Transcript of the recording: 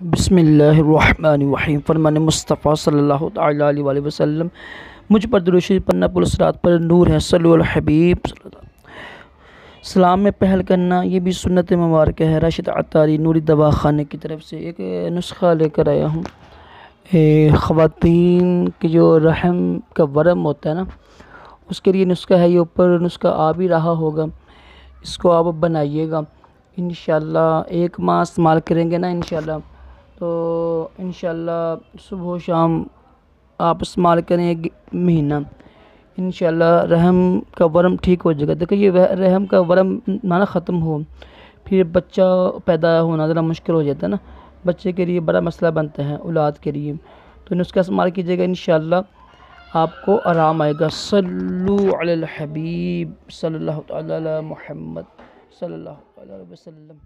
بسم اللہ الرحمن الرحیم۔ فرمان مصطفیٰ صلی اللہ تعالیٰ علیہ وآلہ وسلم، مجھ پر درود شریف پڑھنا پورے صراط پر نور ہے، صلو علی الحبیب صلی اللہ علیہ وسلم۔ سلام میں پہل کرنا یہ بھی سنت مبارک ہے۔ راشد عطاری نوری دوا خانے کی طرف سے ایک نسخہ لے کر آیا ہوں۔ خواتین کی جو رحم کا ورم ہوتا ہے نا، اس کے لیے نسخہ ہے۔ یہ اوپر نسخہ آ بھی رہا ہوگا، اس کو آپ بنائیے گا انشاءاللہ۔ 1 ماہ استعمال کریں گے نا انشاءاللہ، تو انشاءاللہ صبح و شام آپ استعمال کریں 1 مہینہ، انشاءاللہ رحم کا ورم ٹھیک ہو جائے گا۔ دیکھیں یہ رحم کا ورم نہ ختم ہو، پھر بچہ پیدا ہونا ذرا مشکل ہو جاتا ہے نا، بچے کے لیے بڑا مسئلہ بنتا ہے، اولاد کے لیے۔ تو نسخہ استعمال کیجیے گا، انشاءاللہ آپ کو آرام آئے گا۔ صلو علی الحبیب صلی اللہ تعالیٰ علی محمد صلی اللہ علیہ وسلم۔